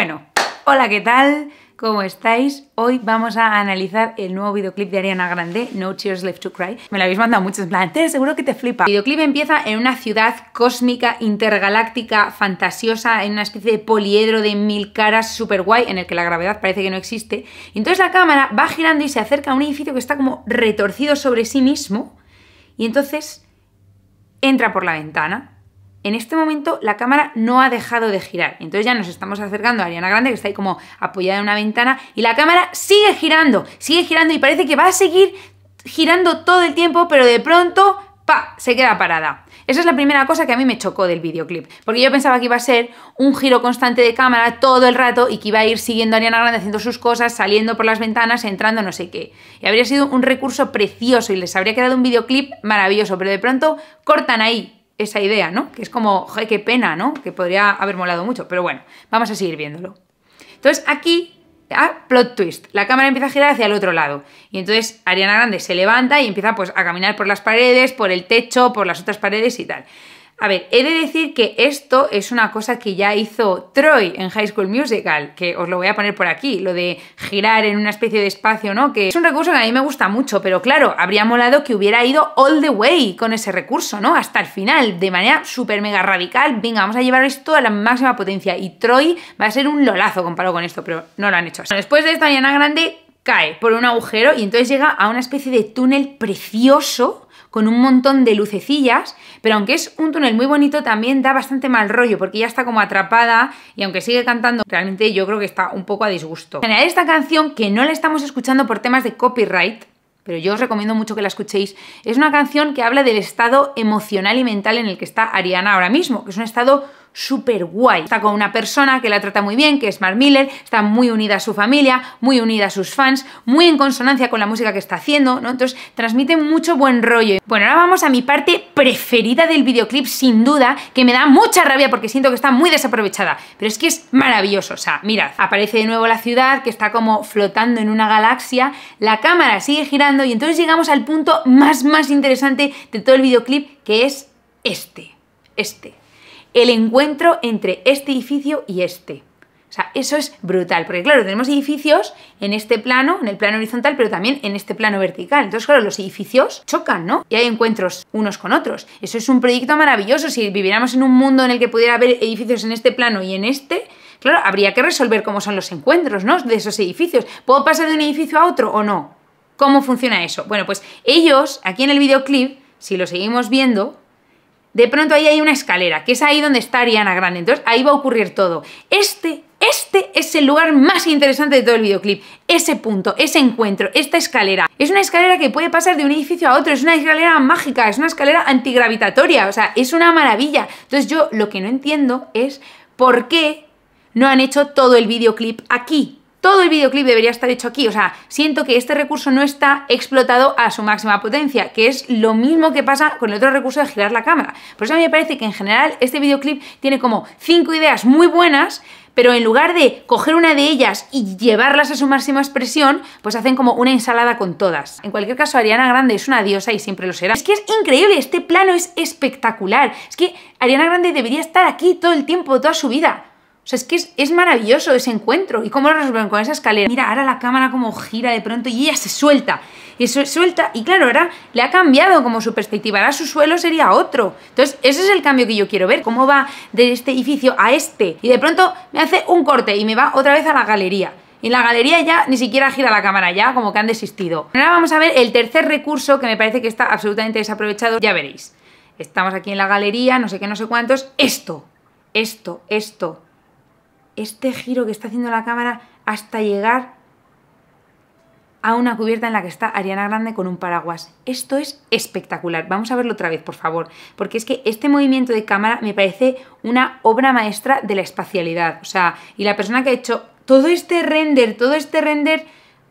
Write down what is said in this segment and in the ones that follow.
Bueno, hola, ¿qué tal? ¿Cómo estáis? Hoy vamos a analizar el nuevo videoclip de Ariana Grande, No Tears Left to Cry. Me lo habéis mandado muchos en plan, seguro que te flipa. El videoclip empieza en una ciudad cósmica, intergaláctica, fantasiosa, en una especie de poliedro de 1000 caras súper guay, en el que la gravedad parece que no existe. Y entonces la cámara va girando y se acerca a un edificio que está como retorcido sobre sí mismo. Y entonces entra por la ventana. En este momento la cámara no ha dejado de girar. Entonces ya nos estamos acercando a Ariana Grande, que está ahí como apoyada en una ventana, y la cámara sigue girando y parece que va a seguir girando todo el tiempo, pero de pronto, ¡pa!, se queda parada. Esa es la primera cosa que a mí me chocó del videoclip, porque yo pensaba que iba a ser un giro constante de cámara todo el rato y que iba a ir siguiendo a Ariana Grande haciendo sus cosas, saliendo por las ventanas, entrando no sé qué. Y habría sido un recurso precioso y les habría quedado un videoclip maravilloso, pero de pronto cortan ahí esa idea, ¿no? Que es como, joder, qué pena, ¿no? Que podría haber molado mucho, pero bueno, vamos a seguir viéndolo. Entonces aquí, plot twist, la cámara empieza a girar hacia el otro lado y entonces Ariana Grande se levanta y empieza pues a caminar por las paredes, por el techo, por las otras paredes y tal. A ver, he de decir que esto es una cosa que ya hizo Troy en High School Musical, que os lo voy a poner por aquí, lo de girar en una especie de espacio, ¿no? Que es un recurso que a mí me gusta mucho, pero claro, habría molado que hubiera ido all the way con ese recurso, ¿no? Hasta el final, de manera súper mega radical. Venga, vamos a llevar esto a la máxima potencia y Troy va a ser un lolazo comparado con esto, pero no lo han hecho así. Después de esto, Ariana Grande cae por un agujero y entonces llega a una especie de túnel precioso con un montón de lucecillas, pero aunque es un túnel muy bonito también da bastante mal rollo porque ya está como atrapada y aunque sigue cantando, realmente yo creo que está un poco a disgusto. En general esta canción, que no la estamos escuchando por temas de copyright, pero yo os recomiendo mucho que la escuchéis, es una canción que habla del estado emocional y mental en el que está Ariana ahora mismo, que es un estado súper guay. Está con una persona que la trata muy bien, que es Mark Miller, está muy unida a su familia, muy unida a sus fans, muy en consonancia con la música que está haciendo, ¿no? Entonces transmite mucho buen rollo. Bueno, ahora vamos a mi parte preferida del videoclip, sin duda, que me da mucha rabia porque siento que está muy desaprovechada, pero es que es maravilloso. O sea, mirad, aparece de nuevo la ciudad que está como flotando en una galaxia, la cámara sigue girando y entonces llegamos al punto más interesante de todo el videoclip, que es este. El encuentro entre este edificio y este. O sea, eso es brutal, porque claro, tenemos edificios en este plano, en el plano horizontal, pero también en este plano vertical. Entonces, claro, los edificios chocan, ¿no? Y hay encuentros unos con otros. Eso es un proyecto maravilloso. Si viviéramos en un mundo en el que pudiera haber edificios en este plano y en este, claro, habría que resolver cómo son los encuentros, ¿no?, de esos edificios. ¿Puedo pasar de un edificio a otro o no? ¿Cómo funciona eso? Bueno, pues ellos, aquí en el videoclip, si lo seguimos viendo, de pronto ahí hay una escalera, que es ahí donde está Ariana Grande. Entonces ahí va a ocurrir todo. Este es el lugar más interesante de todo el videoclip. Ese punto, ese encuentro, esta escalera. Es una escalera que puede pasar de un edificio a otro, es una escalera mágica, es una escalera antigravitatoria, o sea, es una maravilla. Entonces yo lo que no entiendo es por qué no han hecho todo el videoclip aquí. Todo el videoclip debería estar hecho aquí, o sea, siento que este recurso no está explotado a su máxima potencia, que es lo mismo que pasa con el otro recurso de girar la cámara. Por eso a mí me parece que en general este videoclip tiene como 5 ideas muy buenas, pero en lugar de coger una de ellas y llevarlas a su máxima expresión, pues hacen como una ensalada con todas. En cualquier caso, Ariana Grande es una diosa y siempre lo será. Es que es increíble, este plano es espectacular. Es que Ariana Grande debería estar aquí todo el tiempo, toda su vida. O sea, es que es maravilloso ese encuentro. ¿Y cómo lo resuelven con esa escalera? Mira, ahora la cámara como gira de pronto y ella se suelta. Y claro, ahora le ha cambiado como su perspectiva. Ahora su suelo sería otro. Entonces, ese es el cambio que yo quiero ver. Cómo va de este edificio a este. Y de pronto me hace un corte y me va otra vez a la galería. Y en la galería ya ni siquiera gira la cámara, ya como que han desistido. Ahora vamos a ver el tercer recurso que me parece que está absolutamente desaprovechado. Ya veréis. Estamos aquí en la galería, no sé qué, no sé cuántos. Esto. Este giro que está haciendo la cámara hasta llegar a una cubierta en la que está Ariana Grande con un paraguas. Esto es espectacular. Vamos a verlo otra vez, por favor, porque es que este movimiento de cámara me parece una obra maestra de la espacialidad. O sea, y la persona que ha hecho todo este render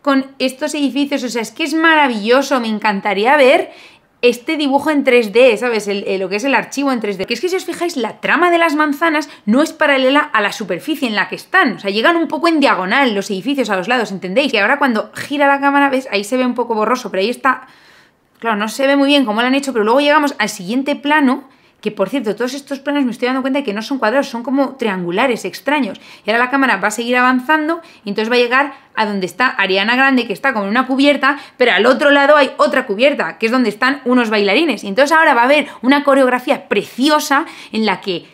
con estos edificios, o sea, es que es maravilloso. Me encantaría ver este dibujo en 3D, ¿sabes? Lo que es el archivo en 3D. Que es que si os fijáis, la trama de las manzanas no es paralela a la superficie en la que están. O sea, llegan un poco en diagonal los edificios a los lados, ¿entendéis? Y ahora cuando gira la cámara, ¿ves? Ahí se ve un poco borroso, pero ahí está. Claro, no se ve muy bien cómo lo han hecho, pero luego llegamos al siguiente plano, que por cierto, todos estos planos me estoy dando cuenta de que no son cuadrados, son como triangulares, extraños. Y ahora la cámara va a seguir avanzando y entonces va a llegar a donde está Ariana Grande, que está como en una cubierta, pero al otro lado hay otra cubierta, que es donde están unos bailarines. Y entonces ahora va a haber una coreografía preciosa en la que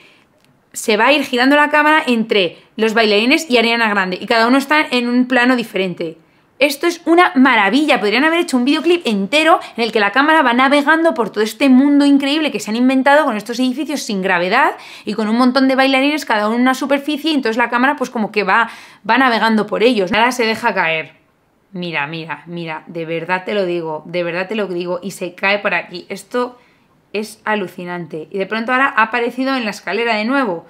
se va a ir girando la cámara entre los bailarines y Ariana Grande, y cada uno está en un plano diferente. Esto es una maravilla, podrían haber hecho un videoclip entero en el que la cámara va navegando por todo este mundo increíble que se han inventado con estos edificios sin gravedad y con un montón de bailarines, cada uno en una superficie, y entonces la cámara pues como que va navegando por ellos. Ahora se deja caer. Mira, mira, mira, de verdad te lo digo, y se cae por aquí. Esto es alucinante. Y de pronto ahora ha aparecido en la escalera de nuevo.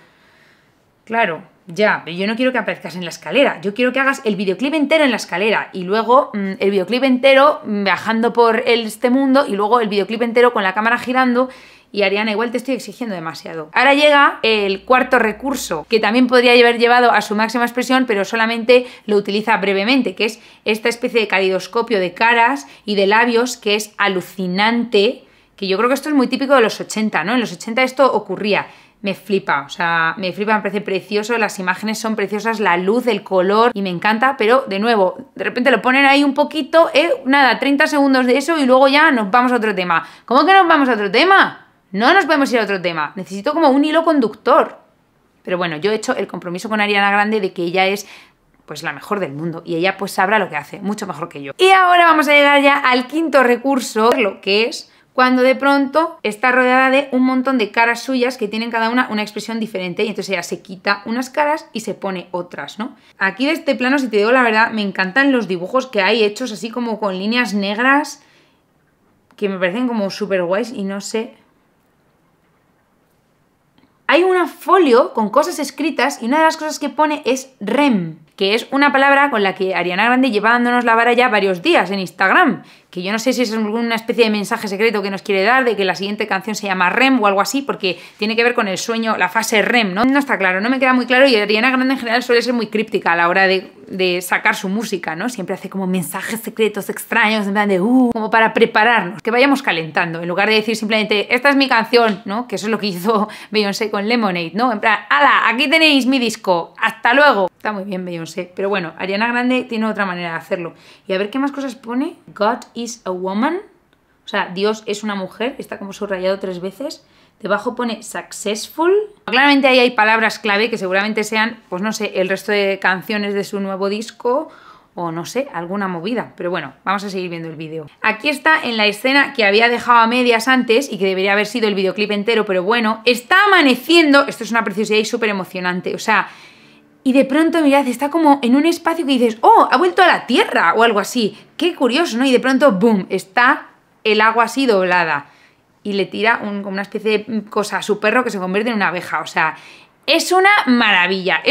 Claro, ya, pero yo no quiero que aparezcas en la escalera, yo quiero que hagas el videoclip entero en la escalera y luego el videoclip entero bajando por este mundo y luego el videoclip entero con la cámara girando. Y Ariana, igual te estoy exigiendo demasiado. Ahora llega el cuarto recurso, que también podría haber llevado a su máxima expresión, pero solamente lo utiliza brevemente, que es esta especie de calidoscopio de caras y de labios que es alucinante, que yo creo que esto es muy típico de los 80, ¿no? En los 80 esto ocurría. Me flipa, o sea, me flipa, me parece precioso, las imágenes son preciosas, la luz, el color, y me encanta, pero de nuevo, de repente lo ponen ahí un poquito, nada, 30 segundos de eso y luego ya nos vamos a otro tema. ¿Cómo que nos vamos a otro tema? No nos podemos ir a otro tema, necesito como un hilo conductor. Pero bueno, yo he hecho el compromiso con Ariana Grande de que ella es pues la mejor del mundo y ella pues sabrá lo que hace, mucho mejor que yo. Y ahora vamos a llegar ya al quinto recurso, lo que es cuando de pronto está rodeada de un montón de caras suyas que tienen cada una expresión diferente y entonces ella se quita unas caras y se pone otras, ¿no? Aquí de este plano, si te digo la verdad, me encantan los dibujos que hay hechos así como con líneas negras que me parecen como súper guays y no sé. Hay un folio con cosas escritas y una de las cosas que pone es REM, que es una palabra con la que Ariana Grande lleva dándonos la vara ya varios días en Instagram, que yo no sé si es alguna especie de mensaje secreto que nos quiere dar de que la siguiente canción se llama REM o algo así, porque tiene que ver con el sueño, la fase REM, ¿no? No está claro, no me queda muy claro, y Ariana Grande en general suele ser muy críptica a la hora de sacar su música, ¿no? Siempre hace como mensajes secretos extraños, en plan de como para prepararnos, que vayamos calentando, en lugar de decir simplemente, esta es mi canción, ¿no? Que eso es lo que hizo Beyoncé con Lemonade, ¿no? En plan, ¡hala! Aquí tenéis mi disco, ¡hasta luego! Está muy bien Beyoncé, pero bueno, Ariana Grande tiene otra manera de hacerlo. Y a ver qué más cosas pone. God is a woman, o sea, Dios es una mujer, está como subrayado 3 veces. Debajo pone successful. Claramente ahí hay palabras clave que seguramente sean, pues no sé, el resto de canciones de su nuevo disco o no sé, alguna movida. Pero bueno, vamos a seguir viendo el vídeo. Aquí está en la escena que había dejado a medias antes y que debería haber sido el videoclip entero, pero bueno, está amaneciendo. Esto es una preciosidad y súper emocionante, o sea, y de pronto, mirad, está como en un espacio que dices, ¡oh! Ha vuelto a la Tierra o algo así. Qué curioso, ¿no? Y de pronto, ¡boom! Está el agua así doblada. Y le tira como una especie de cosa a su perro que se convierte en una abeja. O sea, es una maravilla,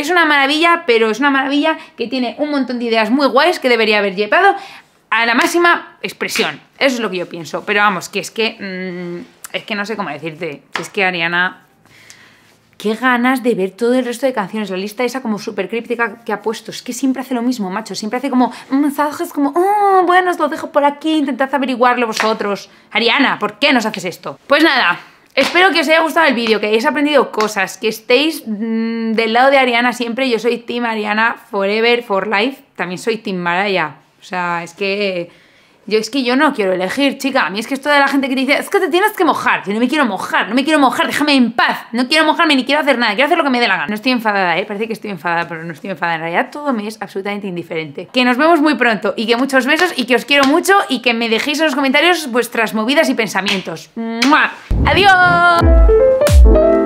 pero es una maravilla que tiene un montón de ideas muy guays que debería haber llevado a la máxima expresión. Eso es lo que yo pienso. Pero vamos, que es que no sé cómo decirte. Es que Ariana, qué ganas de ver todo el resto de canciones. La lista esa como súper críptica que ha puesto. Es que siempre hace lo mismo, macho. Siempre hace como mensajes como, bueno, os lo dejo por aquí, intentad averiguarlo vosotros. Ariana, ¿por qué nos haces esto? Pues nada, espero que os haya gustado el vídeo, que hayáis aprendido cosas, que estéis del lado de Ariana siempre. Yo soy Team Ariana forever, for life. También soy Team Mariah. O sea, es que yo no quiero elegir, chica. A mí es que esto de la gente que te dice, es que te tienes que mojar. Yo no me quiero mojar, déjame en paz. No quiero mojarme ni quiero hacer nada, quiero hacer lo que me dé la gana. No estoy enfadada, parece que estoy enfadada, pero no estoy enfadada. En realidad todo me es absolutamente indiferente. Que nos vemos muy pronto y que muchos besos y que os quiero mucho y que me dejéis en los comentarios vuestras movidas y pensamientos. ¡Mua! ¡Adiós!